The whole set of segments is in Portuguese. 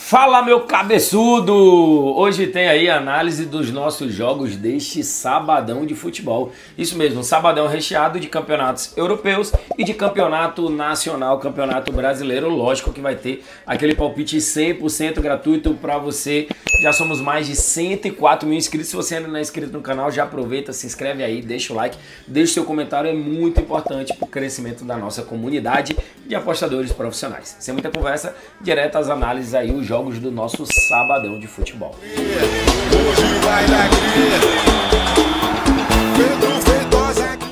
Fala, meu cabeçudo! Hoje tem aí a análise dos nossos jogos deste sabadão de futebol. Isso mesmo, um sabadão recheado de campeonatos europeus e de campeonato nacional, campeonato brasileiro. Lógico que vai ter aquele palpite 100% gratuito para você. Já somos mais de 104 mil inscritos. Se você ainda não é inscrito no canal, já aproveita, se inscreve aí, deixa o like, deixa o seu comentário, é muito importante para o crescimento da nossa comunidade de apostadores profissionais. Sem muita conversa, direto às análises aí, os jogos do nosso sabadão de futebol.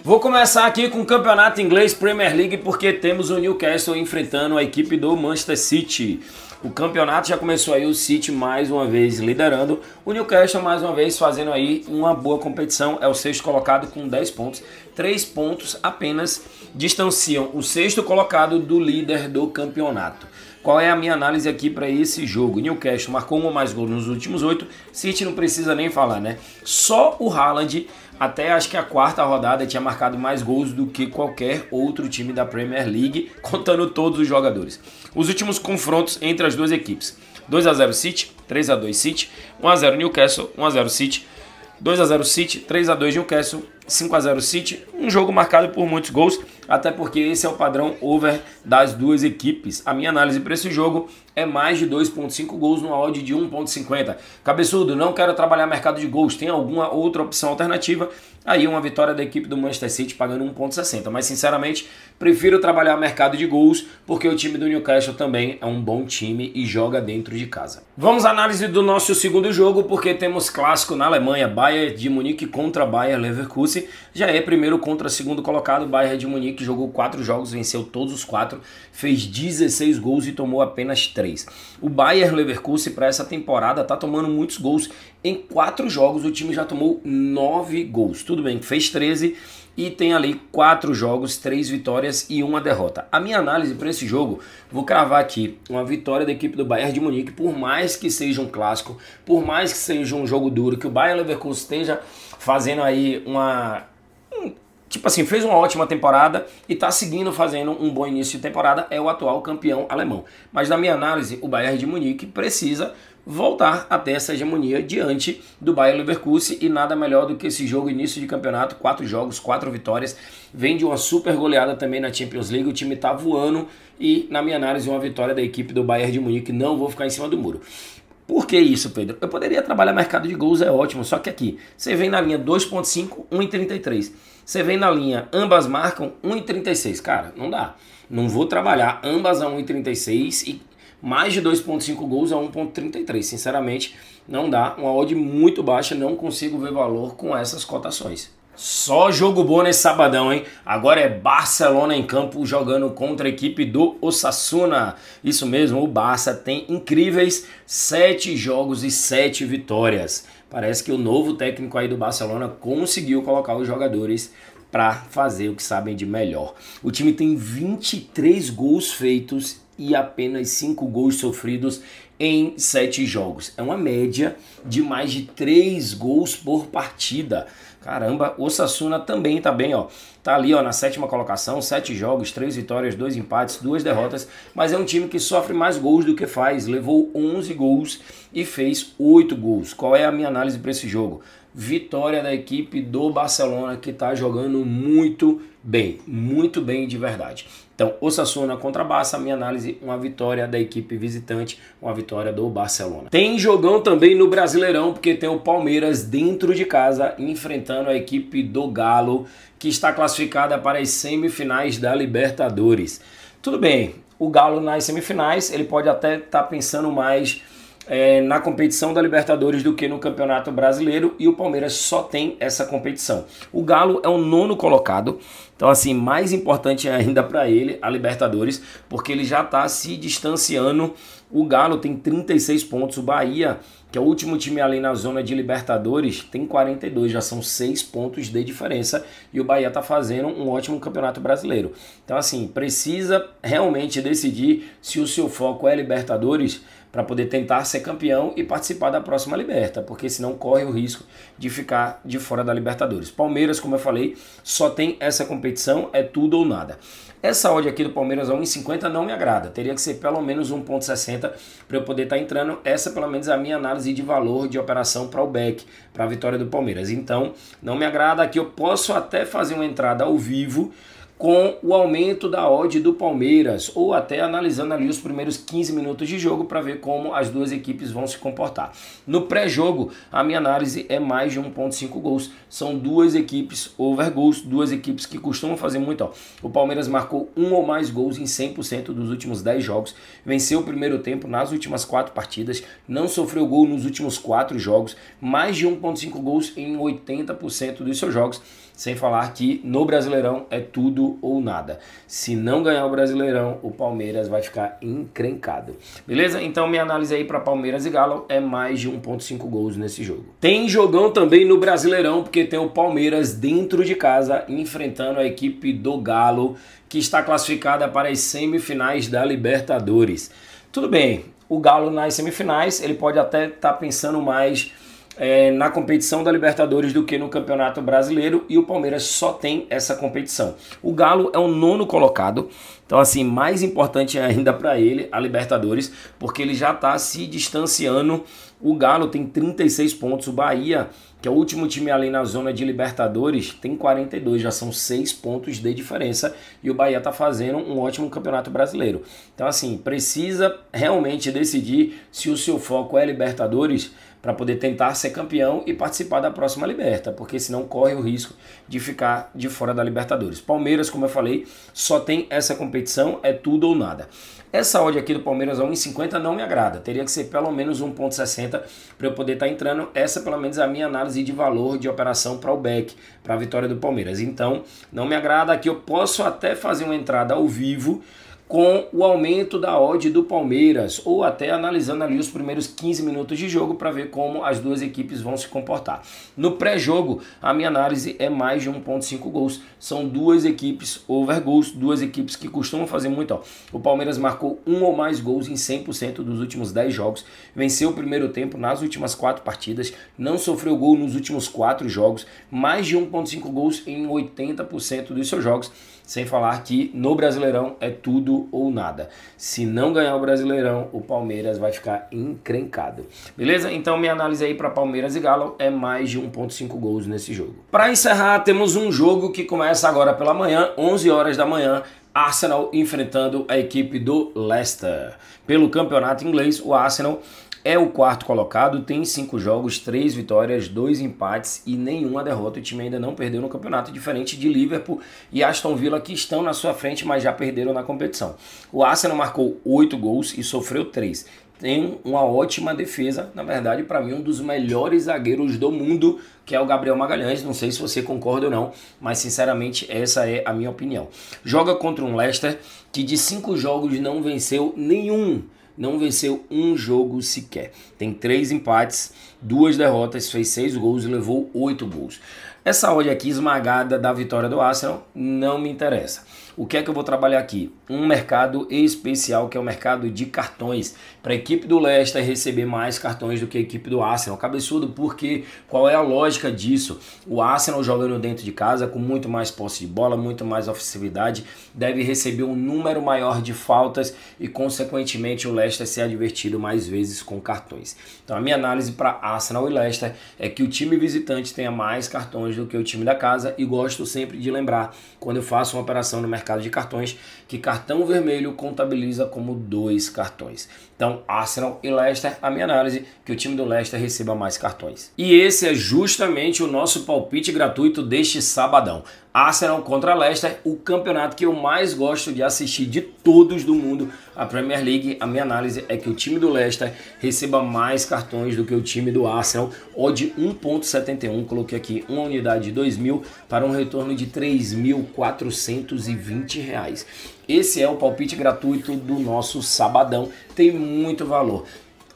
Vou começar aqui com o campeonato inglês Premier League porque temos o Newcastle enfrentando a equipe do Manchester City. O campeonato já começou aí, o City mais uma vez liderando, o Newcastle mais uma vez fazendo aí uma boa competição, é o sexto colocado com 10 pontos, 3 pontos apenas distanciam o sexto colocado do líder do campeonato. Qual é a minha análise aqui para esse jogo? Newcastle marcou um ou mais gols nos últimos 8, City não precisa nem falar, né? Só o Haaland, até acho que a quarta rodada, tinha marcado mais gols do que qualquer outro time da Premier League, contando todos os jogadores. Os últimos confrontos entre as duas equipes: 2-0 City, 3-2 City, 1-0 Newcastle, 1-0 City, 2-0 City, 3-2 Newcastle, 5-0 City, um jogo marcado por muitos gols, até porque esse é o padrão over das duas equipes. A minha análise para esse jogo é mais de 2.5 gols numa odd de 1.50. Cabeçudo, não quero trabalhar mercado de gols, tem alguma outra opção alternativa? Aí uma vitória da equipe do Manchester City pagando 1.60, mas sinceramente prefiro trabalhar mercado de gols porque o time do Newcastle também é um bom time e joga dentro de casa. Vamos à análise do nosso segundo jogo porque temos clássico na Alemanha, Bayern de Munique contra Bayer Leverkusen. Já é primeiro contra segundo colocado, Bayern de Munique jogou 4 jogos, venceu todos os 4, fez 16 gols e tomou apenas 3. O Bayer Leverkusen para essa temporada está tomando muitos gols. Em 4 jogos o time já tomou 9 gols. Tudo bem, fez 13 e tem ali 4 jogos, 3 vitórias e 1 derrota. A minha análise para esse jogo, vou cravar aqui uma vitória da equipe do Bayern de Munique, por mais que seja um clássico, por mais que seja um jogo duro, que o Bayer Leverkusen esteja fazendo aí tipo assim, fez uma ótima temporada e está seguindo fazendo um bom início de temporada, é o atual campeão alemão. Mas na minha análise, o Bayern de Munique precisa voltar a ter essa hegemonia diante do Bayer Leverkusen e nada melhor do que esse jogo início de campeonato, 4 jogos, 4 vitórias, vem de uma super goleada também na Champions League, o time está voando e na minha análise uma vitória da equipe do Bayern de Munique, não vou ficar em cima do muro. Por que isso, Pedro? Eu poderia trabalhar mercado de gols, é ótimo, só que aqui, você vem na linha 2.5, 1,33. Você vem na linha, ambas marcam 1,36. Cara, não dá. Não vou trabalhar ambas a 1,36 e mais de 2.5 gols a 1,33. Sinceramente, não dá. Uma odd muito baixa, não consigo ver valor com essas cotações. Só jogo bom nesse sabadão, hein? Agora é Barcelona em campo jogando contra a equipe do Osasuna. Isso mesmo, o Barça tem incríveis 7 jogos e 7 vitórias. Parece que o novo técnico aí do Barcelona conseguiu colocar os jogadores para fazer o que sabem de melhor. O time tem 23 gols feitos e apenas 5 gols sofridos em 7 jogos. É uma média de mais de 3 gols por partida. Caramba, o Osasuna também tá bem, ó. Tá ali, ó, na 7ª colocação, 7 jogos, 3 vitórias, 2 empates, 2 derrotas, mas é um time que sofre mais gols do que faz. Levou 11 gols e fez 8 gols. Qual é a minha análise para esse jogo? Vitória da equipe do Barcelona, que tá jogando muito bem de verdade. Então, Osasuna contra Barça, minha análise, uma vitória da equipe visitante, uma vitória do Barcelona. Tem jogão também no Brasileirão, porque tem o Palmeiras dentro de casa, enfrentando a equipe do Galo, que está classificada para as semifinais da Libertadores. Tudo bem, o Galo nas semifinais, ele pode até estar pensando mais na competição da Libertadores do que no Campeonato Brasileiro, e o Palmeiras só tem essa competição. O Galo é o 9º colocado, então assim, mais importante ainda para ele a Libertadores, porque ele já está se distanciando. O Galo tem 36 pontos, o Bahia, que é o último time ali na zona de Libertadores, tem 42, já são 6 pontos de diferença, e o Bahia está fazendo um ótimo Campeonato Brasileiro. Então assim, precisa realmente decidir se o seu foco é Libertadores, para poder tentar ser campeão e participar da próxima Liberta, porque senão corre o risco de ficar de fora da Libertadores. Palmeiras, como eu falei, só tem essa competição, é tudo ou nada. Essa odd aqui do Palmeiras a 1,50 não me agrada, teria que ser pelo menos 1,60 para eu poder estar entrando. Essa pelo menos é a minha análise de valor de operação para o back, para a vitória do Palmeiras. Então não me agrada. Aqui eu posso até fazer uma entrada ao vivo com o aumento da odd do Palmeiras, ou até analisando ali os primeiros 15 minutos de jogo para ver como as duas equipes vão se comportar. No pré-jogo, a minha análise é mais de 1,5 gols. São duas equipes over gols, duas equipes que costumam fazer muito. Ó. O Palmeiras marcou um ou mais gols em 100% dos últimos 10 jogos, venceu o primeiro tempo nas últimas 4 partidas, não sofreu gol nos últimos 4 jogos, mais de 1,5 gols em 80% dos seus jogos. Sem falar que no Brasileirão é tudo ou nada. Se não ganhar o Brasileirão, o Palmeiras vai ficar encrencado. Beleza? Então minha análise aí para Palmeiras e Galo é mais de 1,5 gols nesse jogo. Tem jogão também no Brasileirão, porque tem o Palmeiras dentro de casa enfrentando a equipe do Galo, que está classificada para as semifinais da Libertadores. Tudo bem, o Galo nas semifinais, ele pode até estar pensando mais na competição da Libertadores do que no Campeonato Brasileiro, e o Palmeiras só tem essa competição. O Galo é o 9º colocado, então assim, mais importante ainda para ele a Libertadores, porque ele já está se distanciando. O Galo tem 36 pontos, o Bahia, que é o último time ali na zona de Libertadores, tem 42, já são 6 pontos de diferença, e o Bahia está fazendo um ótimo Campeonato Brasileiro. Então assim, precisa realmente decidir se o seu foco é Libertadores, para poder tentar ser campeão e participar da próxima Liberta, porque senão corre o risco de ficar de fora da Libertadores. Palmeiras, como eu falei, só tem essa competição, é tudo ou nada. Essa odd aqui do Palmeiras a 1,50 não me agrada, teria que ser pelo menos 1,60 para eu poder estar entrando. Essa pelo menos é a minha análise de valor de operação para o back, para a vitória do Palmeiras. Então não me agrada. Aqui eu posso até fazer uma entrada ao vivo com o aumento da odd do Palmeiras, ou até analisando ali os primeiros 15 minutos de jogo para ver como as duas equipes vão se comportar. No pré-jogo, a minha análise é mais de 1,5 gols. São duas equipes over gols, duas equipes que costumam fazer muito. Ó. O Palmeiras marcou um ou mais gols em 100% dos últimos 10 jogos, venceu o primeiro tempo nas últimas 4 partidas, não sofreu gol nos últimos 4 jogos, mais de 1,5 gols em 80% dos seus jogos. Sem falar que no Brasileirão é tudo ou nada. Se não ganhar o Brasileirão, o Palmeiras vai ficar encrencado. Beleza? Então minha análise aí para Palmeiras e Galo é mais de 1,5 gols nesse jogo. Para encerrar, temos um jogo que começa agora pela manhã, 11 horas da manhã. Arsenal enfrentando a equipe do Leicester. Pelo campeonato inglês, o Arsenal é o 4º colocado, tem 5 jogos, 3 vitórias, 2 empates e nenhuma derrota. O time ainda não perdeu no campeonato, diferente de Liverpool e Aston Villa, que estão na sua frente, mas já perderam na competição. O Arsenal marcou 8 gols e sofreu 3. Tem uma ótima defesa, na verdade, para mim, um dos melhores zagueiros do mundo, que é o Gabriel Magalhães. Não sei se você concorda ou não, mas sinceramente essa é a minha opinião. Joga contra um Leicester que de 5 jogos não venceu nenhum. Não venceu um jogo sequer. Tem 3 empates, 2 derrotas, fez 6 gols e levou 8 gols. Essa odd aqui esmagada da vitória do Arsenal não me interessa. O que é que eu vou trabalhar aqui? Um mercado especial, que é o mercado de cartões. Para a equipe do Leicester receber mais cartões do que a equipe do Arsenal. Cabeçudo, porque qual é a lógica disso? O Arsenal jogando dentro de casa, com muito mais posse de bola, muito mais ofensividade, deve receber um número maior de faltas e, consequentemente, o Leicester ser advertido mais vezes com cartões. Então, a minha análise para Arsenal e Leicester é que o time visitante tenha mais cartões do que o time da casa, e gosto sempre de lembrar, quando eu faço uma operação no mercado de cartões, que cartão vermelho contabiliza como 2 cartões. Então, Arsenal e Leicester, a minha análise, que o time do Leicester receba mais cartões. E esse é justamente o nosso palpite gratuito deste sabadão. Arsenal contra Leicester, o campeonato que eu mais gosto de assistir de todos do mundo, a Premier League. A minha análise é que o time do Leicester receba mais cartões do que o time do Arsenal. Odd 1,71, coloquei aqui uma unidade de 2.000 para um retorno de R$ 3.420. Esse é o palpite gratuito do nosso sabadão, tem muito valor.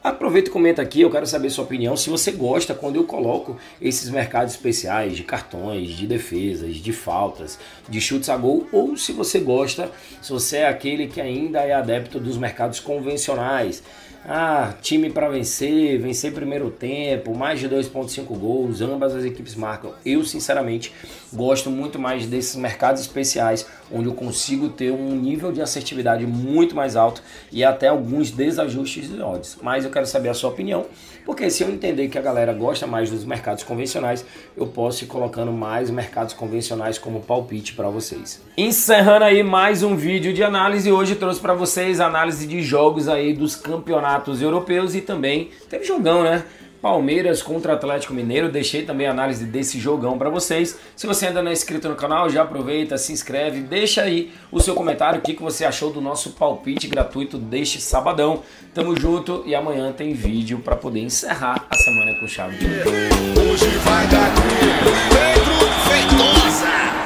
Aproveita e comenta aqui, eu quero saber sua opinião, se você gosta quando eu coloco esses mercados especiais de cartões, de defesas, de faltas, de chutes a gol, ou se você gosta, se você é aquele que ainda é adepto dos mercados convencionais, time para vencer, vencer primeiro tempo, mais de 2,5 gols, ambas as equipes marcam. Eu, sinceramente, gosto muito mais desses mercados especiais, onde eu consigo ter um nível de assertividade muito mais alto e até alguns desajustes de odds. Mas eu quero saber a sua opinião, porque se eu entender que a galera gosta mais dos mercados convencionais, eu posso ir colocando mais mercados convencionais como palpite para vocês. Encerrando aí mais um vídeo de análise, hoje trouxe para vocês análise de jogos aí dos campeonatos europeus e também teve jogão, né? Palmeiras contra Atlético Mineiro, deixei também a análise desse jogão para vocês. Se você ainda não é inscrito no canal, já aproveita, se inscreve, deixa aí o seu comentário, o que você achou do nosso palpite gratuito deste sabadão. Tamo junto e amanhã tem vídeo para poder encerrar a semana com chave de ouro. Hoje vai dar Pedro Feitosa.